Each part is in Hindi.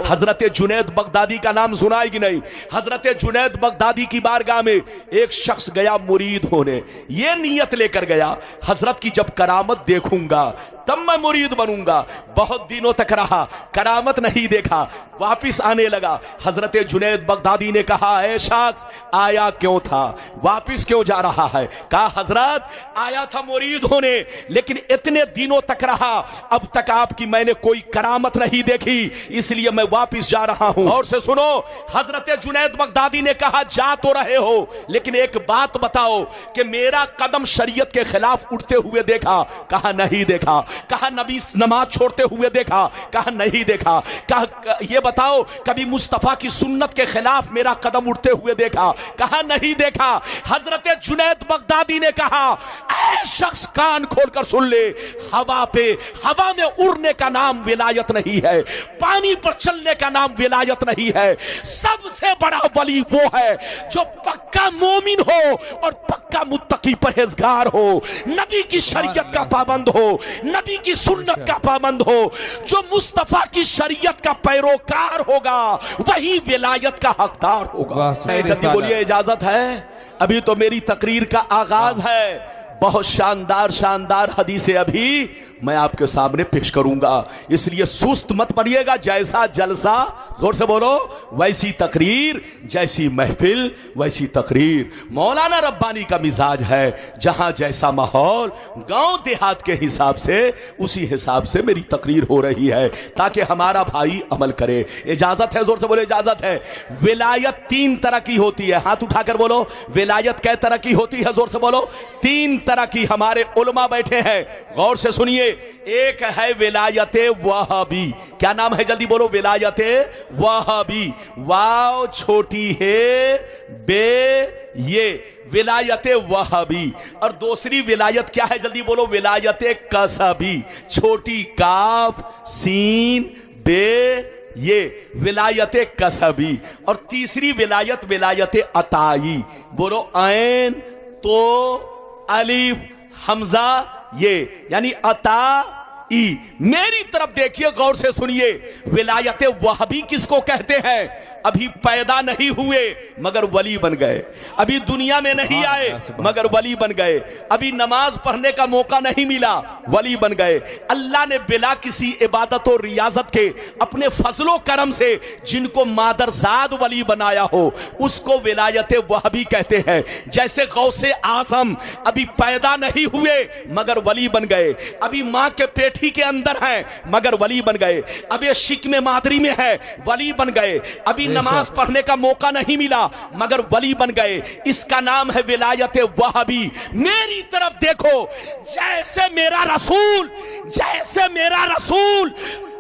हजरत जुनैद बगदादी का नाम सुना है कि नहीं? हजरत जुनैद बगदादी की बारगाह में एक शख्स गया मुरीद होने, ये नियत लेकर गया हजरत की जब करामत देखूंगा तब मैं मुरीद बनूंगा। बहुत दिनों तक रहा, करामत नहीं देखा, वापिस आने लगा। हजरत जुनैद बगदादी ने कहा, ऐ शख्स आया क्यों था, वापिस क्यों जा रहा है? कहा, हजरत आया था मुरीद होने, लेकिन इतने दिनों तक रहा, अब तक आपकी मैंने कोई करामत नहीं देखी, इसलिए मैं वापिस जा रहा हूं। और से सुनो, हजरत जुनैद बगदादी ने कहा, जा तो रहे हो, लेकिन एक बात बताओ कि मेरा कदम शरीयत के खिलाफ उठते हुए देखा? कहा, नहीं देखा। कहा, नबी नमाज छोड़ते हुए देखा? कहा, नहीं देखा। कहा, ये बताओ कभी मुस्तफा की सुन्नत के खिलाफ मेरा कदम उठते हुए देखा? कहा, नहीं देखा। हजरत जुनैद बगदादी ने कहा, ऐ शख्स कान खोलकर सुन ले, हवा में उड़ने का नाम विलायत नहीं है, पानी पर चलने का नाम विलायत नहीं है। सबसे बड़ा वली वो है जो पक्का मोमिन हो और पक्का मुत्तकी परहेजगार हो, नबी की शरीयत का पाबंद हो, नबी की सुन्नत का पाबंद हो, जो मुस्तफा की शरीयत का पैरोकार होगा वही विलायत का हकदार होगा। जल्दी बोलिए, इजाजत है? अभी तो मेरी तकरीर का आगाज है। बहुत शानदार शानदार हदीसें अभी मैं आपके सामने पेश करूंगा, इसलिए सुस्त मत पड़िएगा। जैसा जलसा, जोर से बोलो, वैसी तकरीर, जैसी महफिल वैसी तकरीर। मौलाना रब्बानी का मिजाज है, जहां जैसा माहौल गांव देहात के हिसाब से, उसी हिसाब से मेरी तकरीर हो रही है, ताकि हमारा भाई अमल करे। इजाजत है? जोर से बोलो, इजाजत है। विलायत तीन तरह की होती है, हाथ उठाकर बोलो, विलायत कै तरह की होती है? जोर से बोलो, तीन तरह की। हमारे उलमा बैठे हैं, गौर से सुनिए। एक है विलायते वहाबी। क्या नाम है? जल्दी बोलो, विलायते वहाबी। वाव छोटी है, बे ये विलायते वहाबी। और दूसरी विलायत क्या है? जल्दी बोलो, विलायते कसबी। छोटी काफ सीन बे ये विलायते कसबी। और तीसरी विलायत विलायते अताई। बोलो, ऐन तो अलीफ हमजा ये, यानी अता ई। मेरी तरफ देखिए, गौर से सुनिए। विलायत वहाबी किसको कहते हैं? अभी पैदा नहीं हुए मगर वली बन गए, अभी दुनिया में नहीं आए मगर वली बन गए, अभी नमाज पढ़ने का मौका नहीं मिला, वली बन गए। अल्लाह ने बिला किसी इबादत और रियाजत के अपने फजलो करम से जिनको मादरजाद वली बनाया हो, उसको विलायत वहाबी कहते हैं। जैसे गौसे आजम अभी पैदा नहीं हुए मगर वली बन गए, अभी मां के पेठी के अंदर हैं मगर वली बन गए, अब ये शिकमे मादरी में है, वली बन गए, अभी नमाज पढ़ने का मौका नहीं मिला मगर वली बन गए। इसका नाम है विलायत वहाबी। मेरी तरफ देखो, जैसे मेरा रसूल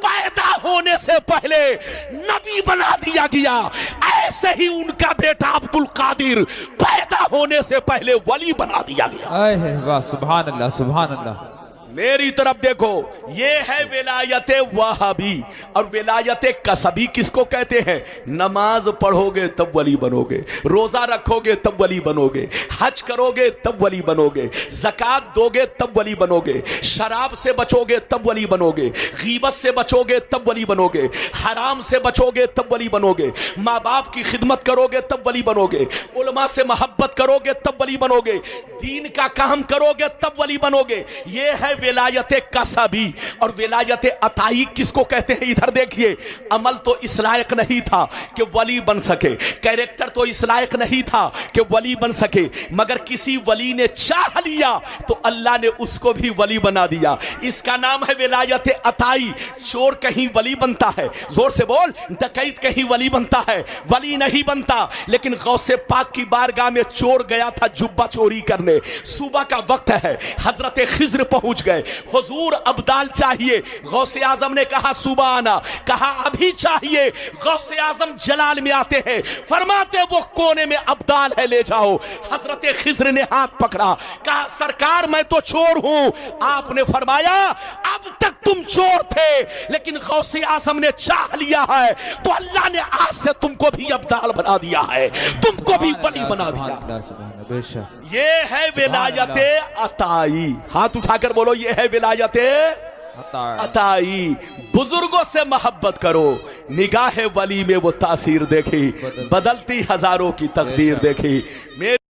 पैदा होने से पहले नबी बना दिया गया, ऐसे ही उनका बेटा अब्दुल कादिर पैदा होने से पहले वली बना दिया गया। वाह, सुभान अल्लाह, सुभान अल्लाह। मेरी तरफ देखो, ये है विलायत वहाबी। और विलायत कसबी किसको कहते हैं? नमाज पढ़ोगे तब वली बनोगे, रोजा रखोगे तब वली बनोगे, हज करोगे तब वली बनोगे, ज़कात दोगे तब वली बनोगे, शराब से बचोगे तब वली बनोगे, गीबत से बचोगे तब वली बनोगे, हराम से बचोगे तब वली बनोगे, माँ बाप की खिदमत करोगे तब वली बनोगे, उलमा से मोहब्बत करोगे तब वली बनोगे, दीन का काम करोगे तब वली बनोगे। ये है विलायत कसबी। और विलायत अताई किसको कहते हैं? इधर देखिए, अमल तो इस लायक नहीं था कि वली बन सके, कैरेक्टर तो इस लायक नहीं था कि वली बन सके, मगर किसी वली ने चाह लिया तो अल्लाह ने उसको भी वली बना दिया। इसका नाम है विलायत अताई। चोर कहीं वली बनता है? जोर से बोल, डकैत कहीं वली बनता है? वली नहीं बनता। लेकिन गौसे पाक की बारगाह में चोर गया था जुब्बा चोरी करने, सुबह का वक्त है, हजरत खिज्र पहुंच गए, हुजूर अब्दाल चाहिए। गौसे आजम ने कहा सुबह आना, कहा अभी चाहिए। गौसे आजम जलाल में आते हैं, फरमाते वो कोने में अब्दाल है, ले जाओ। हजरत खिज्र ने हाथ पकड़ा, कहा सरकार मैं तो चोर हूं। आपने फरमाया अब तक तुम चोर थे, लेकिन गौसे आजम ने चाह लिया है तो अल्लाह ने आज से तुमको भी अब्दाल बना दिया है, तुमको भी वली बना दिया। ये है विलायत अताई। हाथ उठाकर बोलो, ये है विलायत अताई। बुजुर्गों से मोहब्बत करो, निगाह वली में वो तासीर देखी, बदलती हजारों की तकदीर देखी। मेरे